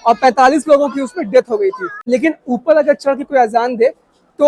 और 45 लोगों की उसमें डेथ हो गई थी। लेकिन ऊपर अगर चढ़ के कोई अजान दे तो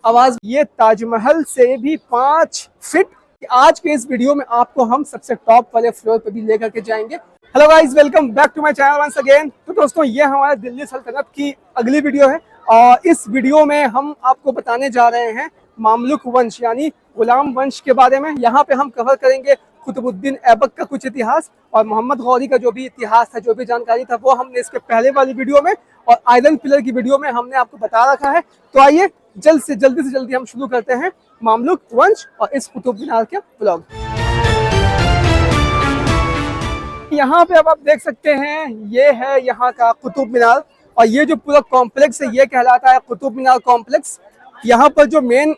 आवाज, ये ताजमहल से भी 5 फीट। आज के इस वीडियो में आपको हम सबसे टॉप वाले फ्लोर पे भी लेकर के जाएंगे। Hello guys, welcome back to my channel once again. तो दोस्तों, ये हमारे दिल्ली सल्तनत की अगली वीडियो है और इस वीडियो में हम आपको बताने जा रहे हैं मामलुक वंश यानी गुलाम वंश के बारे में। यहाँ पे हम कवर करेंगे कुतुबुद्दीन ऐबक का कुछ इतिहास और मोहम्मद गौरी का जो भी इतिहास था, जो भी जानकारी था, वो हमने इसके पहले वाली वीडियो में और आयरन पिलर की वीडियो में हमने आपको बता रखा है। तो आइए जल्दी से जल्दी हम शुरू करते हैं मामलुक वंश और इस कुतुब मीनार के ब्लॉग। यहाँ पे अब आप देख सकते हैं, ये है यहाँ का कुतुब मीनार और ये जो पूरा कॉम्प्लेक्स है ये कहलाता है कुतुब मीनार कॉम्प्लेक्स। यहाँ पर जो मेन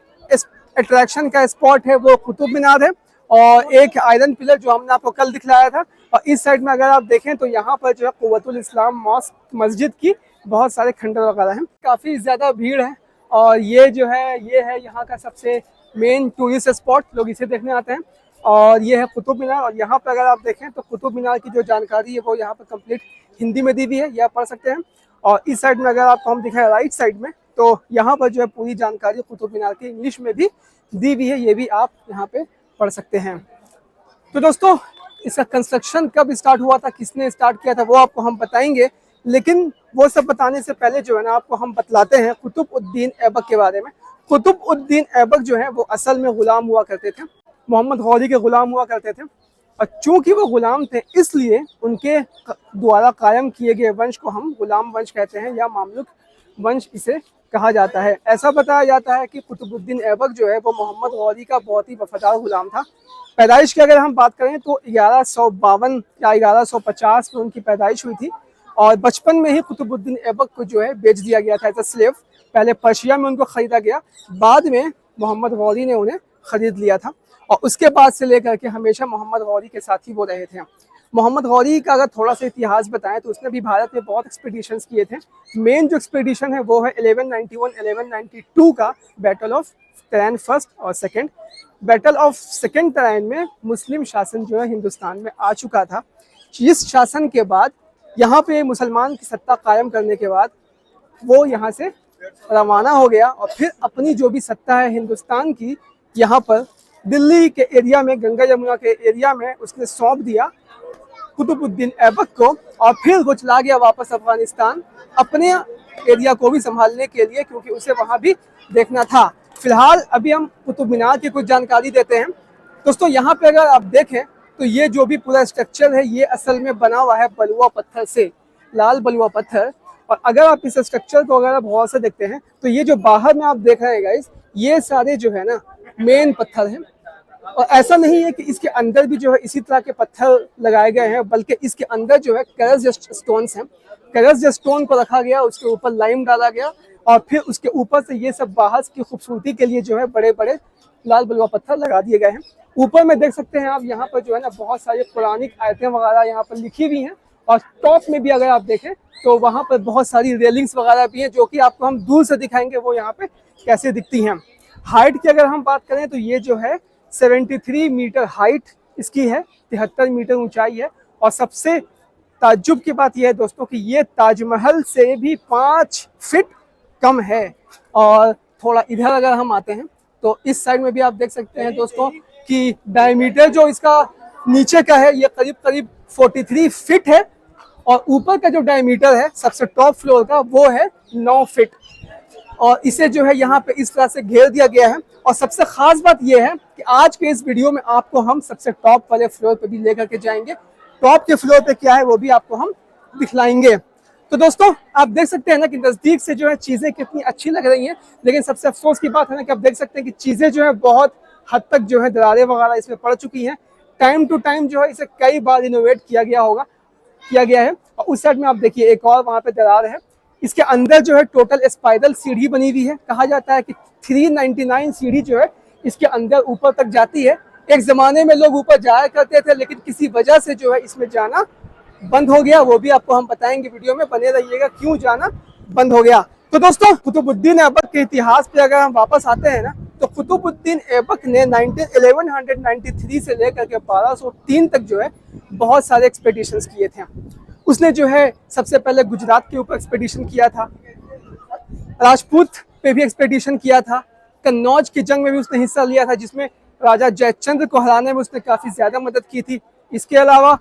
अट्रैक्शन का स्पॉट है वो कुतुब मीनार है और एक आयरन पिलर जो हमने आपको कल दिखलाया था। और इस साइड में अगर आप देखें तो यहाँ पर जो है कुव्वतुल इस्लाम मॉस्क मस्जिद की बहुत सारे खंडर वगैरह हैं। काफ़ी ज़्यादा भीड़ है और ये जो है ये है यहाँ का सबसे मेन टूरिस्ट स्पॉट, लोग इसे देखने आते हैं। और ये है कुतुब मीनार और यहाँ पर अगर आप देखें तो कुतुब मीनार की जो जानकारी है वो यहाँ पर कंप्लीट हिंदी में दी हुई है, यह पढ़ सकते हैं। और इस साइड में अगर आपको हम दिखाएं राइट साइड में, तो यहाँ पर जो है पूरी जानकारी कुतुब मीनार की इंग्लिश में भी दी हुई है, ये भी आप यहाँ पे पढ़ सकते हैं। तो दोस्तों, इसका कंस्ट्रक्शन कब स्टार्ट हुआ था, किसने स्टार्ट किया था, वो आपको हम बताएंगे। लेकिन वो सब बताने से पहले जो है ना, आपको हम बतलाते हैं कुतुबुद्दीन ऐबक के बारे में। कुतुबुद्दीन ऐबक जो है वो असल में गुलाम हुआ करते थे, मोहम्मद गौरी के गुलाम हुआ करते थे। और चूंकि वो गुलाम थे इसलिए उनके द्वारा कायम किए गए वंश को हम गुलाम वंश कहते हैं या मामलुक वंश इसे कहा जाता है। ऐसा बताया जाता है कि कुतुबुद्दीन ऐबक जो है वो मोहम्मद गौरी का बहुत ही वफादार गुलाम था। पैदाइश की अगर हम बात करें तो 1152 या 1150 में उनकी पैदाइश हुई थी और बचपन में ही कुतुबुद्दीन ऐबक को जो है बेच दिया गया था एज अ स्लेव। पहले पर्शिया में उनको ख़रीदा गया, बाद में मोहम्मद गौरी ने उन्हें ख़रीद लिया था और उसके बाद से लेकर के हमेशा मोहम्मद गौरी के साथ ही वो रहे थे। मोहम्मद गौरी का अगर थोड़ा सा इतिहास बताएं तो उसने भी भारत में बहुत एक्सपीडिशंस किए थे। मेन जो एक्सपीडिशन है वो है 1191-1192 का बैटल ऑफ तराइन फर्स्ट और second. Battle of second Tarain में मुस्लिम शासन जो है हिंदुस्तान में आ चुका था। इस शासन के बाद यहाँ पे मुसलमान की सत्ता कायम करने के बाद वो यहाँ से रवाना हो गया और फिर अपनी जो भी सत्ता है हिंदुस्तान की यहाँ पर दिल्ली के एरिया में, गंगा यमुना के एरिया में उसने सौंप दिया कुतुबुद्दीन ऐबक को और फिर वो चला गया वापस अफगानिस्तान अपने एरिया को भी संभालने के लिए, क्योंकि उसे वहाँ भी देखना था। फिलहाल अभी हम कुतुब मीनार की कुछ जानकारी देते हैं। दोस्तों, यहाँ पे अगर आप देखें तो ये जो भी पूरा स्ट्रक्चर है ये असल में बना हुआ है बलुआ पत्थर से, लाल बलुआ पत्थर। और अगर आप इस स्ट्रक्चर को अगर आप गौर से देखते हैं तो ये जो बाहर में आप देख रहे हैं गाइस, ये सारे जो है ना मेन पत्थर हैं। और ऐसा नहीं है कि इसके अंदर भी जो है इसी तरह के पत्थर लगाए गए हैं, बल्कि इसके अंदर जो है करस स्टोन्स हैं। करस स्टोन को रखा गया, उसके ऊपर लाइम डाला गया और फिर उसके ऊपर से ये सब बाहर की खूबसूरती के लिए जो है बड़े बड़े लाल बलुआ पत्थर लगा दिए गए हैं। ऊपर में देख सकते हैं आप, यहाँ पर जो है ना बहुत सारी पुरानिक आयतें वगैरह यहाँ पर लिखी हुई हैं और टॉप में भी अगर आप देखें तो वहाँ पर बहुत सारी रेलिंग्स वगैरह भी हैं, जो कि आपको हम दूर से दिखाएंगे वो यहाँ पे कैसे दिखती हैं। हाइट की अगर हम बात करें तो ये जो है 73 मीटर हाइट इसकी है, 73 मीटर ऊंचाई है। और सबसे ताज्जुब की बात यह है दोस्तों कि ये ताजमहल से भी 5 फीट कम है। और थोड़ा इधर अगर हम आते हैं तो इस साइड में भी आप देख सकते हैं दोस्तों कि डायमीटर जो इसका नीचे का है ये करीब करीब 43 फीट है और ऊपर का जो डायमीटर है सबसे टॉप फ्लोर का वो है 9 फीट। और इसे जो है यहाँ पे इस तरह से घेर दिया गया है। और सबसे खास बात यह है कि आज के इस वीडियो में आपको हम सबसे टॉप वाले फ्लोर पे भी लेकर के जाएंगे। टॉप के फ्लोर पे क्या है वो भी आपको हम दिखलाएंगे। तो दोस्तों, आप देख सकते हैं ना कि नज़दीक से जो है चीज़ें कितनी अच्छी लग रही हैं, लेकिन सबसे अफसोस की बात है ना कि आप देख सकते हैं कि चीज़ें जो है बहुत हद तक जो है दरारें वगैरह इसमें पड़ चुकी हैं। टाइम टू टाइम जो है इसे कई बार रिनोवेट किया गया है। और उस साइड में आप देखिए एक और वहाँ पे दरार है। इसके अंदर जो है टोटल स्पाइरल सीढ़ी बनी हुई है। कहा जाता है कि 399 सीढ़ी जो है इसके अंदर ऊपर तक जाती है। एक ज़माने में लोग ऊपर जाया करते थे, लेकिन किसी वजह से जो है इसमें जाना बंद हो गया। वो भी आपको हम बताएंगे, वीडियो में बने रहिएगा क्यों जाना बंद हो गया। तो दोस्तों, कुतुबुद्दीन ऐबक के इतिहास पे अगर हम वापस आते हैं ना तो कुतुबुद्दीन ऐबक ने 1193 से लेकर के 1203 तक जो है बहुत सारे एक्सपेडिशंस किए थे। उसने जो है सबसे पहले गुजरात के ऊपर एक्सपेडिशन किया था, राजपूत पे भी एक्सपेडिशन किया था, कन्नौज की जंग में भी उसने हिस्सा लिया था जिसमें राजा जयचंद्र को हराने में उसने काफ़ी ज़्यादा मदद की थी। इसके अलावा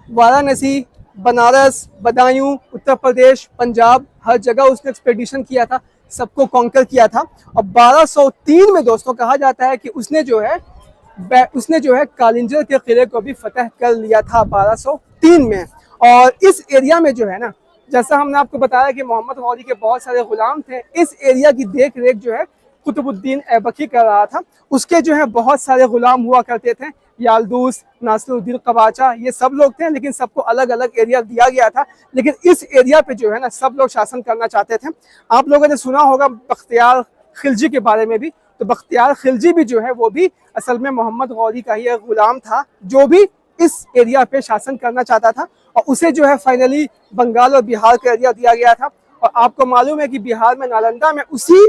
वाराणसी, बनारस, बदायूं, उत्तर प्रदेश, पंजाब, हर जगह उसने एक्सपेडिशन किया था, सबको कॉन्कर किया था। और 1203 में दोस्तों कहा जाता है कि उसने जो है कालिंजर के किले को भी फतह कर लिया था 1203 में। और इस एरिया में जो है ना, जैसा हमने आपको बताया कि मोहम्मद गौरी के बहुत सारे गुलाम थे, इस एरिया की देख रेख जो है कुतुबुद्दीन ऐबकी कर रहा था। उसके जो है बहुत सारे गुलाम हुआ करते थे, यालदूस, नासिरुद्दीन कबाचा, ये सब लोग थे, लेकिन सबको अलग अलग एरिया दिया गया था। लेकिन इस एरिया पे जो है ना सब लोग शासन करना चाहते थे। आप लोगों ने सुना होगा बख्तियार खिलजी के बारे में भी, तो बख्तियार खिलजी भी जो है वो भी असल में मोहम्मद गौरी का ही एक गुलाम था जो भी इस एरिया पे शासन करना चाहता था। और उसे जो है फाइनली बंगाल और बिहार का एरिया दिया गया था। और आपको मालूम है कि बिहार में नालंदा में उसी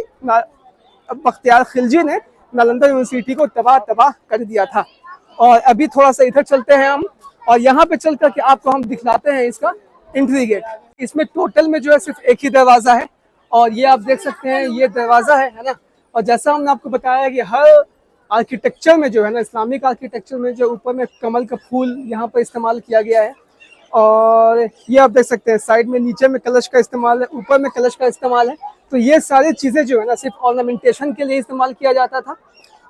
बख्तियार खिलजी ने नालंदा यूनिवर्सिटी को तबाह कर दिया था। और अभी थोड़ा सा इधर चलते हैं हम, और यहाँ पे चल करके आपको हम दिखलाते हैं इसका एंट्री गेट। इसमें टोटल में जो है सिर्फ एक ही दरवाजा है, और ये आप देख सकते हैं ये दरवाजा है ना। और जैसा हमने आपको बताया कि हर आर्किटेक्चर में जो है ना, इस्लामिक आर्किटेक्चर में जो ऊपर में कमल का फूल यहाँ पर इस्तेमाल किया गया है। और ये आप देख सकते हैं साइड में नीचे में कलश का इस्तेमाल है, ऊपर में कलश का इस्तेमाल है। तो ये सारी चीज़ें जो है ना सिर्फ ऑर्नामेंटेशन के लिए इस्तेमाल किया जाता था।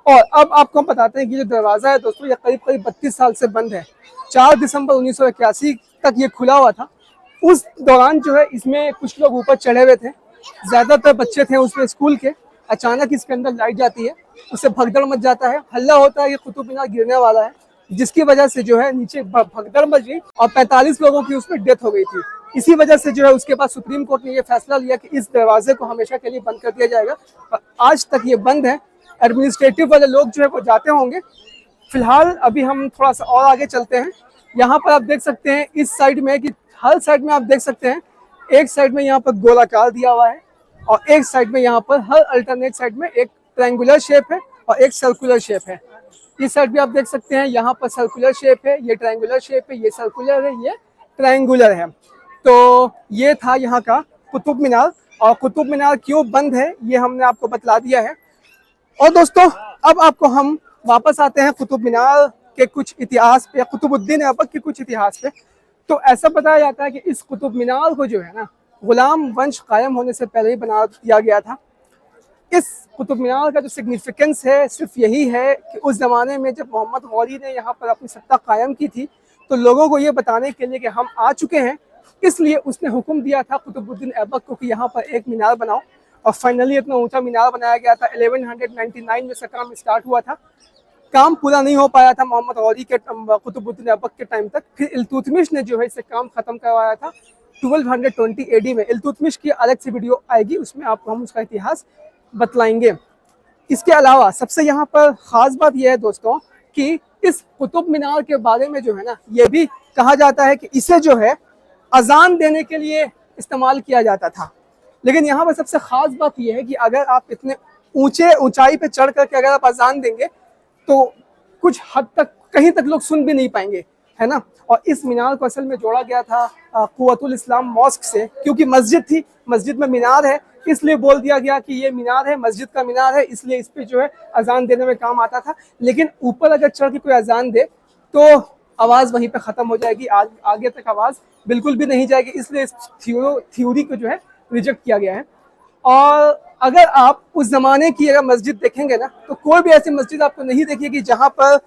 और अब आपको हम बताते हैं कि जो दरवाज़ा है दोस्तों, ये करीब करीब 32 साल से बंद है। 4 दिसंबर 1981 तक ये खुला हुआ था। उस दौरान जो है इसमें कुछ लोग ऊपर चढ़े हुए थे, ज़्यादातर बच्चे थे उसमें स्कूल के। अचानक इसके अंदर लाइट जाती है, उससे भगदड़ मच जाता है, हल्ला होता है कि कुतुब मीनार गिरने वाला है, जिसकी वजह से जो है नीचे भगदड़ मच गई और 45 लोगों की उसमें डेथ हो गई थी। इसी वजह से जो है उसके बाद सुप्रीम कोर्ट ने ये फैसला लिया कि इस दरवाजे को हमेशा के लिए बंद कर दिया जाएगा। और आज तक ये बंद है। एडमिनिस्ट्रेटिव वाले लोग जो है वो जाते होंगे। फिलहाल अभी हम थोड़ा सा और आगे चलते हैं। यहाँ पर आप देख सकते हैं इस साइड में कि हर साइड में आप देख सकते हैं, एक साइड में यहाँ पर गोलाकार दिया हुआ है और एक साइड में यहाँ पर हर अल्टरनेट साइड में एक ट्रायंगुलर शेप है और एक सर्कुलर शेप है। इस साइड भी आप देख सकते हैं, यहाँ पर सर्कुलर शेप है, ये ट्रायंगुलर शेप है, ये सर्कुलर है, ये ट्रायंगुलर है। तो ये था यहाँ का कुतुब मीनार। और कुतुब मीनार क्यों बंद है ये हमने आपको बतला दिया है। और दोस्तों अब आपको हम वापस आते हैं कुतुब मीनार के कुछ इतिहास पे, कुतुबुद्दीन ऐबक के कुछ इतिहास पे। तो ऐसा बताया जाता है कि इस कुतुब मीनार को जो है ना गुलाम वंश कायम होने से पहले ही बना दिया गया था। इस कुतुब मीनार का जो सिग्निफिकेंस है सिर्फ यही है कि उस ज़माने में जब मोहम्मद गौरी ने यहाँ पर अपनी सत्ता कायम की थी, तो लोगों को ये बताने के लिए कि हम आ चुके हैं, इसलिए उसने हुक्म दिया था कुतुबुद्दीन ऐबक को कि यहाँ पर एक मीनार बनाओ। और फाइनली इतना ऊंचा मीनार बनाया गया था। 1199 में इसका काम स्टार्ट हुआ था। काम पूरा नहीं हो पाया था मोहम्मद गौरी के कुतुबुद्दीन ऐबक के टाइम तक। फिर इल्तुतमिश ने जो है इसे काम खत्म करवाया था 1220 AD में। इल्तुतमिश की अलग से वीडियो आएगी, उसमें आपको हम उसका इतिहास बतलाएंगे। इसके अलावा सबसे यहाँ पर ख़ास बात यह है दोस्तों कि इस कुतुब मीनार के बारे में जो है ना ये भी कहा जाता है कि इसे जो है अजान देने के लिए इस्तेमाल किया जाता था। लेकिन यहाँ पर सबसे ख़ास बात यह है कि अगर आप इतने ऊंचाई पे चढ़ करके अगर आप अजान देंगे तो कुछ हद तक कहीं तक लोग सुन भी नहीं पाएंगे, है ना। और इस मीनार को असल में जोड़ा गया था कुव्वतुल इस्लाम मॉस्क से, क्योंकि मस्जिद थी, मस्जिद में मीनार है, इसलिए बोल दिया गया कि ये मीनार है, मस्जिद का मीनार है, इसलिए इस पे जो है अजान देने में काम आता था। लेकिन ऊपर अगर चढ़ के कोई अजान दे तो आवाज़ वहीं पे ख़त्म हो जाएगी, आगे तक आवाज़ बिल्कुल भी नहीं जाएगी, इसलिए इस थ्योरी को जो है रिजेक्ट किया गया है। और अगर आप उस ज़माने की अगर मस्जिद देखेंगे ना तो कोई भी ऐसी मस्जिद आपको नहीं देखिएगी जहाँ पर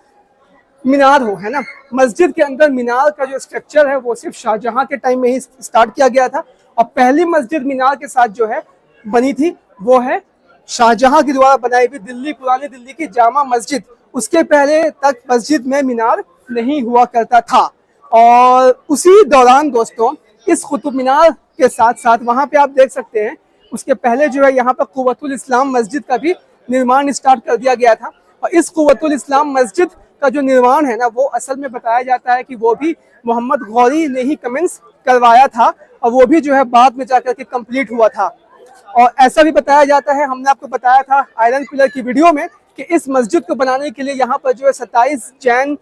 मीनार हो, है ना। मस्जिद के अंदर मीनार का जो स्ट्रक्चर है वो सिर्फ शाहजहां के टाइम में ही स्टार्ट किया गया था। और पहली मस्जिद मीनार के साथ जो है बनी थी वो है शाहजहां के द्वारा बनाई हुई दिल्ली, पुरानी दिल्ली की जामा मस्जिद। उसके पहले तक मस्जिद में मीनार नहीं हुआ करता था। और उसी दौरान दोस्तों इस कुतुब मीनार के साथ साथ वहाँ पे आप देख सकते हैं उसके पहले जो है यहाँ पर कुव्वतुल इस्लाम मस्जिद का भी निर्माण स्टार्ट कर दिया गया था। और इस कुव्वतुल इस्लाम मस्जिद का जो निर्माण है ना वो असल में बताया जाता है कि वो भी मोहम्मद गौरी ने ही कमेंस करवाया था और वो भी जो है बाद में जाकर के कंप्लीट हुआ था। और ऐसा भी बताया जाता है, हमने आपको बताया था आयरन पिलर की वीडियो में, कि इस मस्जिद को बनाने के लिए यहाँ पर जो है 27 जैन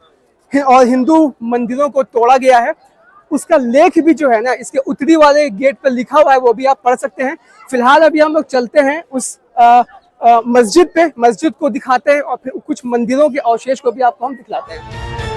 और हिंदू मंदिरों को तोड़ा गया है। उसका लेख भी जो है ना इसके उत्तरी वाले गेट पर लिखा हुआ है, वो भी आप पढ़ सकते हैं। फिलहाल अभी हम लोग चलते हैं उस मस्जिद पे, मस्जिद को दिखाते हैं और फिर कुछ मंदिरों के अवशेष को भी आपको हम दिखलाते हैं।